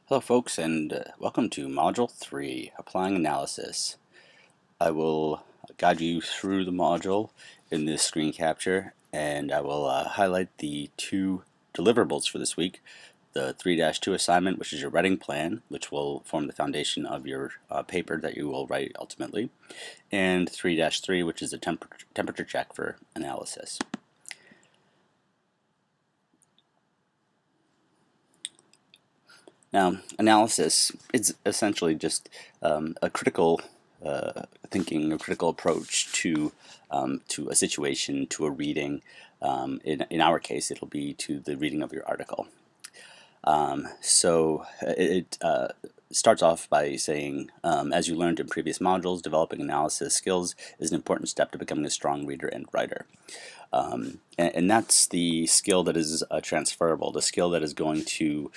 Hello folks, and welcome to Module 3, Applying Analysis. I will guide you through the module in this screen capture, and I will highlight the two deliverables for this week. The 3-2 assignment, which is your writing plan, which will form the foundation of your paper that you will write ultimately, and 3-3, which is a temperature check for analysis. Now, analysis is essentially just a critical thinking, a critical approach to a situation, to a reading. In our case, it'll be to the reading of your article. So it starts off by saying, as you learned in previous modules, developing analysis skills is an important step to becoming a strong reader and writer. And that's the skill that is transferable, the skill that is going to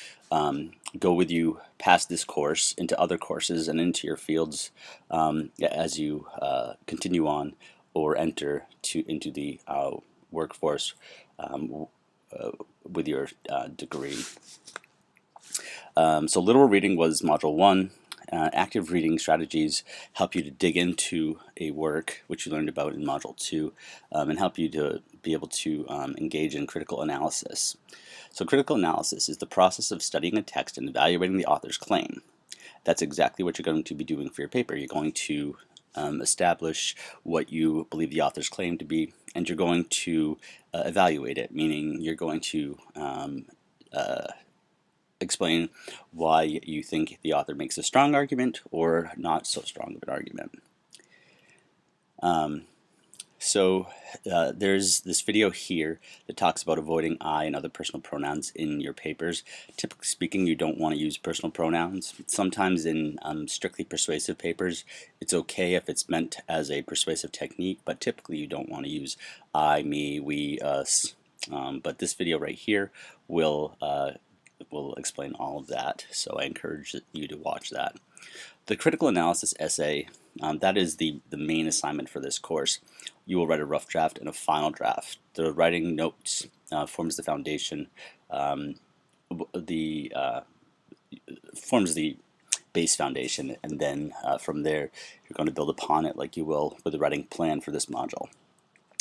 go with you past this course into other courses and into your fields as you continue on or enter into the workforce with your degree. So literal reading was Module 1. Active reading strategies help you to dig into a work, which you learned about in Module 2, and help you to be able to engage in critical analysis. So critical analysis is the process of studying a text and evaluating the author's claim. That's exactly what you're going to be doing for your paper. You're going to establish what you believe the author's claim to be, and you're going to evaluate it, meaning you're going to explain why you think the author makes a strong argument or not so strong of an argument. There's this video here that talks about avoiding I and other personal pronouns in your papers. Typically speaking, you don't want to use personal pronouns. Sometimes in strictly persuasive papers, it's okay if it's meant as a persuasive technique, but typically you don't want to use I, me, we, us. But this video right here will explain all of that, so I encourage you to watch that. The critical analysis essay, that is the main assignment for this course. You will write a rough draft and a final draft. The writing notes forms the foundation, forms the base foundation, and then from there you're going to build upon it like you will with the writing plan for this module.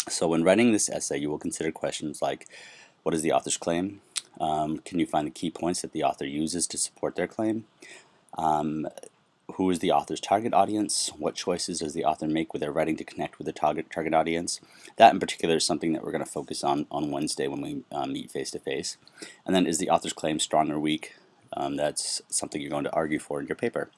So when writing this essay, you will consider questions like, what is the author's claim? Can you find the key points that the author uses to support their claim? Who is the author's target audience? What choices does the author make with their writing to connect with the target audience? That in particular is something that we're going to focus on Wednesday when we meet face to face. And then, is the author's claim strong or weak? That's something you're going to argue for in your paper.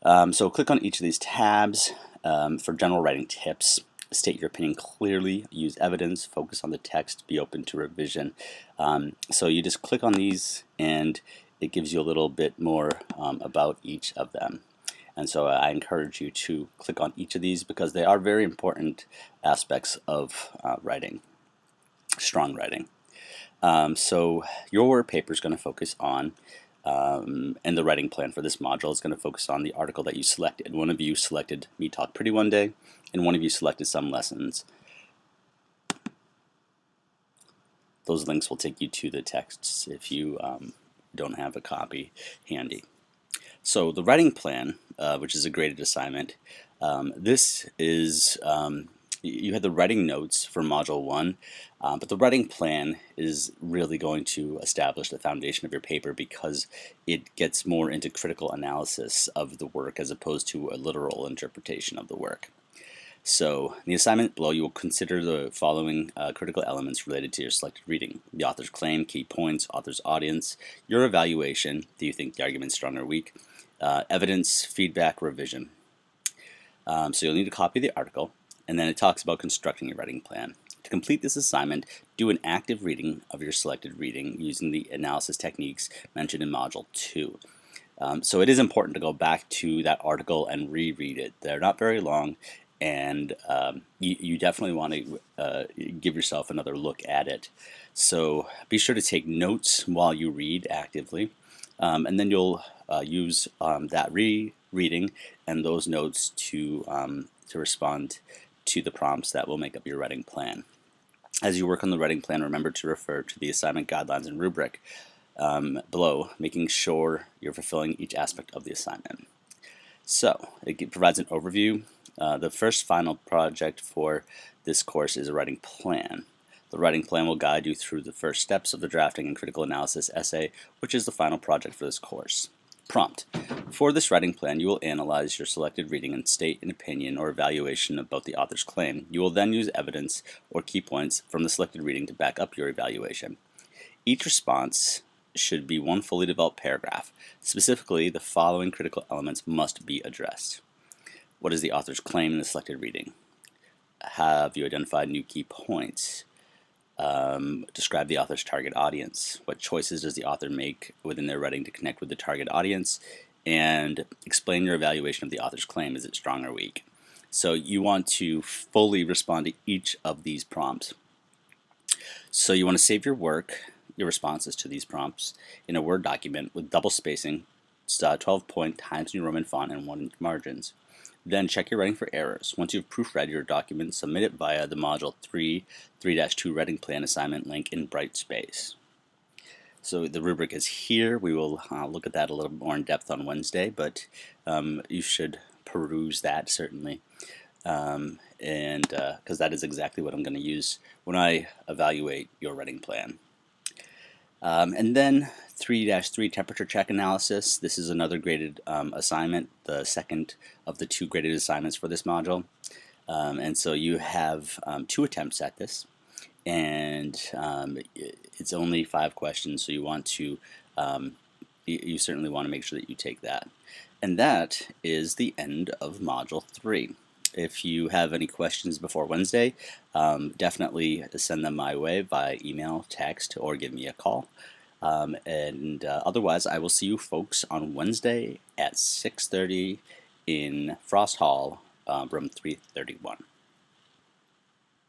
So click on each of these tabs for general writing tips. State your opinion clearly, use evidence, focus on the text, be open to revision. So you just click on these and it gives you a little bit more about each of them. And so I encourage you to click on each of these because they are very important aspects of writing, strong writing. So your paper is going to focus on, and the writing plan for this module is going to focus on the article that you selected. One of you selected Me Talk Pretty One Day, and one of you selected Some Lessons. Those links will take you to the texts if you don't have a copy handy. So the writing plan, which is a graded assignment, this is, you had the writing notes for Module 1, but the writing plan is really going to establish the foundation of your paper because it gets more into critical analysis of the work as opposed to a literal interpretation of the work. So in the assignment below, you will consider the following critical elements related to your selected reading: the author's claim, key points, author's audience, your evaluation, do you think the argument is strong or weak, evidence, feedback, revision. So you'll need to copy the article, and then it talks about constructing your writing plan. To complete this assignment, do an active reading of your selected reading using the analysis techniques mentioned in Module 2. So it is important to go back to that article and reread it. They're not very long, and you definitely want to give yourself another look at it. So be sure to take notes while you read actively, and then you'll use that rereading and those notes to respond to the prompts that will make up your writing plan. As you work on the writing plan, remember to refer to the assignment guidelines and rubric. below, making sure you're fulfilling each aspect of the assignment. So it provides an overview. The first final project for this course is a writing plan. The writing plan will guide you through the first steps of the drafting and critical analysis essay, which is the final project for this course. Prompt. For this writing plan, you will analyze your selected reading and state an opinion or evaluation about the author's claim. You will then use evidence or key points from the selected reading to back up your evaluation. Each response should be one fully developed paragraph. Specifically, the following critical elements must be addressed. What is the author's claim in the selected reading? Have you identified new key points? Describe the author's target audience. What choices does the author make within their writing to connect with the target audience? And explain your evaluation of the author's claim. Is it strong or weak? So you want to fully respond to each of these prompts. So you want to save your work, your responses to these prompts, in a Word document with double spacing, 12-point Times New Roman font, and 1-inch margins. Then check your writing for errors. Once you've proofread your document, submit it via the Module 3-2 Writing Plan assignment link in Brightspace. So the rubric is here. We will look at that a little more in depth on Wednesday, but you should peruse that certainly, because that is exactly what I'm going to use when I evaluate your writing plan. And then 3-3 temperature check analysis. This is another graded assignment, the second of the 2 graded assignments for this module. And so you have 2 attempts at this, and it's only 5 questions, so you want to you certainly want to make sure that you take that. And that is the end of Module 3. If you have any questions before Wednesday, definitely send them my way via email, text, or give me a call. Otherwise, I will see you folks on Wednesday at 6:30 in Frost Hall, room 331.